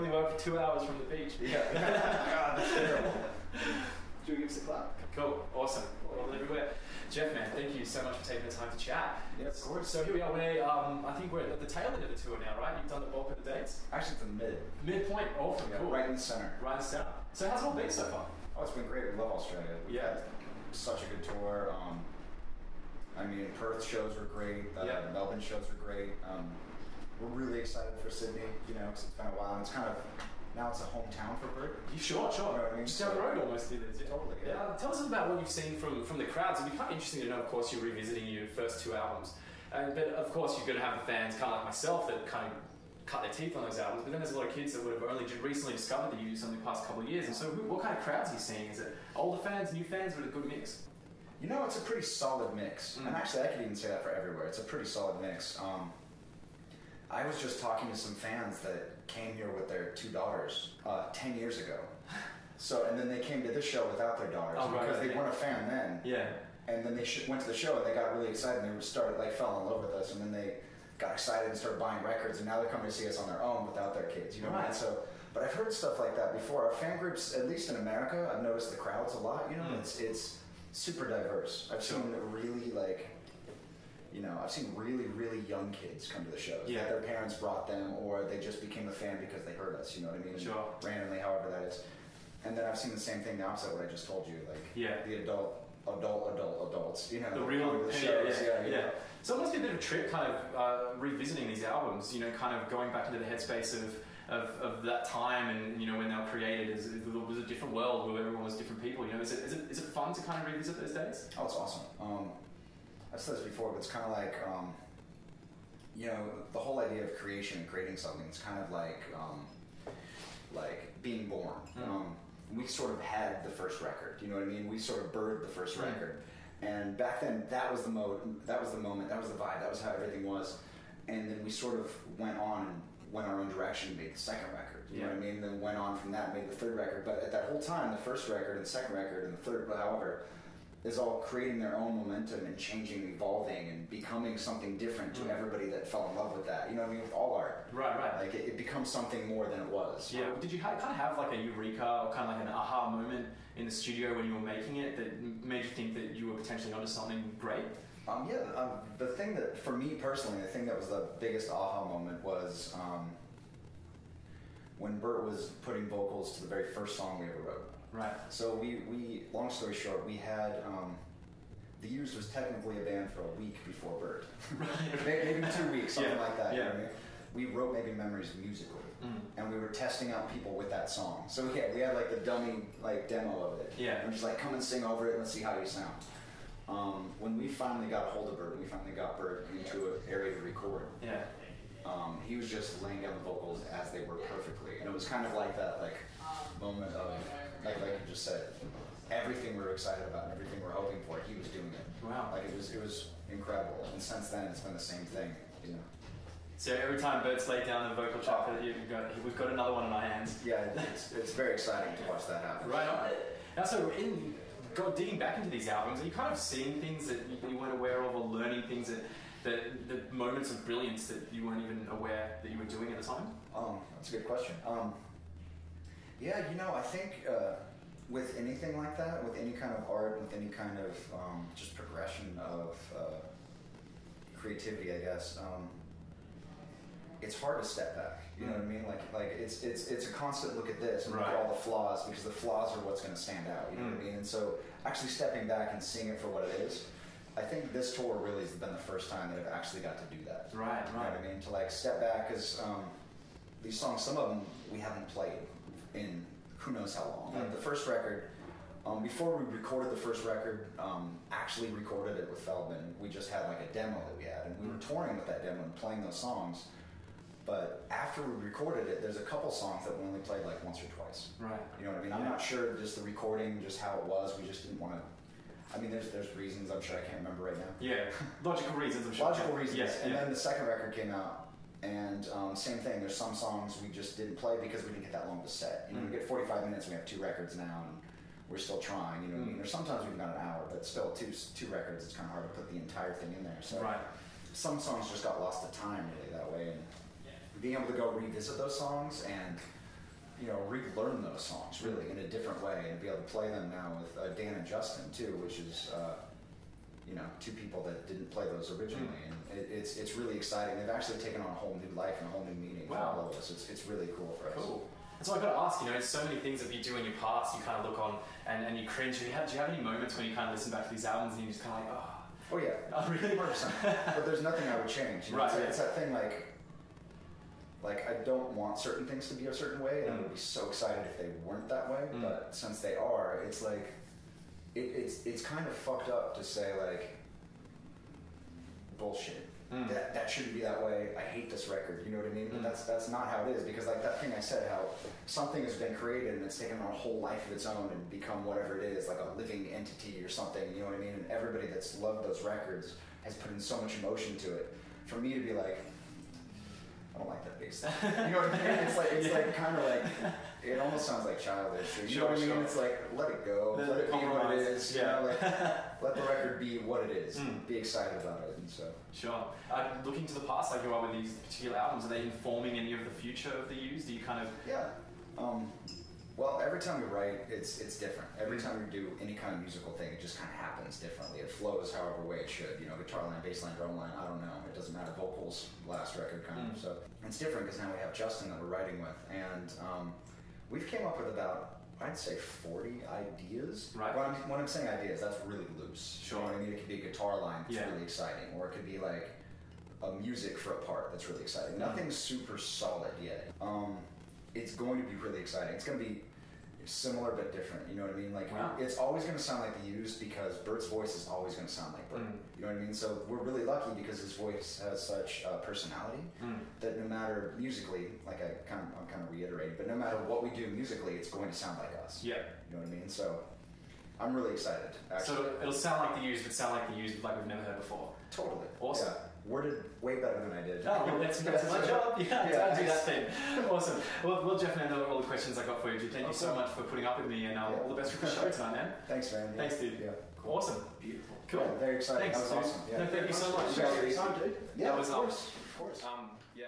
only work for 2 hours from the beach. Yeah. God, that's terrible. Should we give us a clap? Cool, awesome. All everywhere. Jeph, man, thank you so much for taking the time to chat. Yeah, of course. So here we are. I think we're at the tail end of the tour now, right? You've done the bulk of the dates. Actually, it's the midpoint. Awesome, yeah, cool. Right in the center. Right in the center. So how's it all been so far? Oh, it's been great. We love Australia. We've had such a good tour. I mean, Perth shows were great. Melbourne shows were great. We're really excited for Sydney, because it's been a while. And it's kind of, now it's a hometown for Bert. Sure. You know what I mean? Just down the road almost. Totally. Yeah. Tell us about what you've seen from the crowds. It'd be kind of interesting to know, of course, you're revisiting your first 2 albums. But of course, you're going to have the fans, kind of like myself, that kind of cut their teeth on those albums. But then there's a lot of kids that would have only recently discovered the use in the past couple of years. And so what kind of crowds are you seeing? Is it older fans, new fans, or a good mix? It's a pretty solid mix. And actually, I could even say that for everywhere. It's a pretty solid mix. I was just talking to some fans that came here with their 2 daughters 10 years ago. And then they came to this show without their daughters because they weren't a fan then. Yeah. And then they went to the show and they got really excited and they fell in love with us. And then they got excited and started buying records. And now they're coming to see us on their own without their kids. You know what I mean? So, but I've heard stuff like that before. Our fan groups, at least in America, I've noticed the crowds a lot. It's super diverse. I've seen really I've seen really, really young kids come to the shows. Yeah. That their parents brought them, or they just became a fan because they heard us. You know what I mean? Sure. Randomly, however that is. And then I've seen the same thing, the opposite of what I just told you. The adults. The real shows. Yeah. So it must be a bit of a trip, kind of revisiting these albums. Kind of going back into the headspace of that time, and when they were created, it was a different world where everyone was different people. Is it fun to kind of revisit those days? Oh, it's awesome. I've said this before, but it's kind of like, the whole idea of creation and creating something. It's kind of like being born. We sort of had the first record. You know what I mean? We sort of birthed the first record, and back then that was the moment, that was the vibe, that was how everything was. And then we sort of went on and went our own direction and made the second record. You know what I mean? And then went on from that and made the third record. But at that whole time, the first record and the second record and the third, however, is all creating their own momentum and changing, evolving, and becoming something different to everybody that fell in love with that. You know what I mean? With all art. Right. Like, it becomes something more than it was. Yeah. Did you kind of have like a eureka or kind of like an aha moment in the studio when you were making it that made you think that you were potentially onto something great? The thing that, for me personally, the thing that was the biggest aha moment was when Bert was putting vocals to the very first song we ever wrote. Right. So we long story short, we had The Used was technically a band for a week before Bert. maybe 2 weeks, something like that. You know what I mean? We wrote Maybe Memories musically, and we were testing out people with that song. So we had like the dummy demo of it. Yeah. And we're just like, come and sing over it and let's see how you sound. When we finally got a hold of Bert, we finally got Bert into an area to record. Yeah. He was just laying down the vocals as they were perfectly, and it was kind of like that moment of like you just said, everything we were excited about and everything we're hoping for, he was doing it. Wow. It was incredible, and since then it's been the same thing. So every time Bert's laid down the vocal chart, we've got another one in our hands. Yeah, it's very exciting to watch that happen. Right on. Now, so digging back into these albums, are you kind of seeing things that you weren't aware of, or learning things that the moments of brilliance that you weren't even aware that you were doing at the time? That's a good question. I think with anything like that, with any kind of art, with any kind of just progression of creativity, I guess, it's hard to step back. You know what I mean? Like it's a constant look at this and look at all the flaws, because the flaws are what's going to stand out. You know what I mean? And so actually stepping back and seeing it for what it is, I think this tour really has been the first time that I've actually got to do that. Right. You know what I mean? To step back, because these songs, some of them we haven't played in who knows how long. Like the first record, before we recorded the first record, actually recorded it with Feldman, we just had a demo that we had, and we were touring with that demo and playing those songs. But after we recorded it, there's a couple songs that we only played once or twice. Right. You know what I mean? I'm not sure just the recording, just how it was. We just didn't want to. I mean, there's reasons, I'm sure I can't remember right now. Yeah, logical reasons, I'm sure. Logical reasons. Yes, and then the second record came out, and same thing, there's some songs we just didn't play because we didn't get that long to set. We get 45 minutes, we have 2 records now, and we're still trying, you know what I mean? Or sometimes we've got an hour, but still, two records, it's kind of hard to put the entire thing in there. So some songs just got lost to time, really, that way. And being able to go revisit those songs and you know, relearn those songs really in a different way and be able to play them now with Dan and Justin too, which is you know, two people that didn't play those originally, and it's really exciting. They've actually taken on a whole new life and a whole new meaning for all of us. It's really cool for us. Cool. And so I've got to ask, you know, so many things that you do in your past, you kind of look on and you cringe. Do you have any moments when you kind of listen back to these albums and you just kind of like, oh yeah, oh really? 100%. But there's nothing I would change. You know? Right. It's that thing like I don't want certain things to be a certain way, and I would be so excited if they weren't that way. But since they are, it's like it's kind of fucked up to say like bullshit. That shouldn't be that way. I hate this record. You know what I mean? But that's not how it is, because like that thing I said, how something has been created and it's taken on a whole life of its own and become whatever it is, like a living entity or something. You know what I mean? And everybody that's loved those records has put in so much emotion to it. For me to be like, I don't like that bass line. You know what I mean? It's like kind of like, it almost sounds like childish. You know what I mean? It's like, let it go, let it be what it is. You know, like, let the record be what it is. Be excited about it. And so. Sure. Looking to the past, like you are with these particular albums, are they informing any of the future of the Used? Do you kind of? Yeah. Well, every time we write, it's different. Every time we do any kind of musical thing, it just kind of happens differently. It flows however way it should. You know, guitar line, bass line, drum line, I don't know. It doesn't matter. Vocals, last record kind of. So it's different because now we have Justin that we're writing with. And we've came up with about, I'd say 40 ideas. Right. When I'm saying ideas, that's really loose. Sure. You know what I mean? It could be a guitar line that's really exciting. Or it could be like a music for a part that's really exciting. Nothing's super solid yet. It's going to be really exciting. It's going to be similar but different. You know what I mean? Like it's always going to sound like the Used because Bert's voice is always going to sound like Bert. You know what I mean? So we're really lucky because his voice has such personality that no matter musically, like I'm kind of reiterating, but no matter what we do musically, it's going to sound like us. Yeah. You know what I mean? So I'm really excited. Actually. So it'll sound like the Used, but sound like the Used like we've never heard before. Totally. Awesome. Yeah. Worded way better than I did. Oh, well, that's my job. Yeah, I do that thing. Awesome. Well, Jeph, man, those are all the questions I got for you. Thank you so much for putting up with me, and all the best for the show tonight, man. Thanks, man. Thanks, dude. Yeah. Awesome. Beautiful. Cool. Yeah, very exciting. Thanks, that was dude. awesome. Yeah. No, thank you so much. You guys are awesome, dude. Yeah, that was of course. yeah.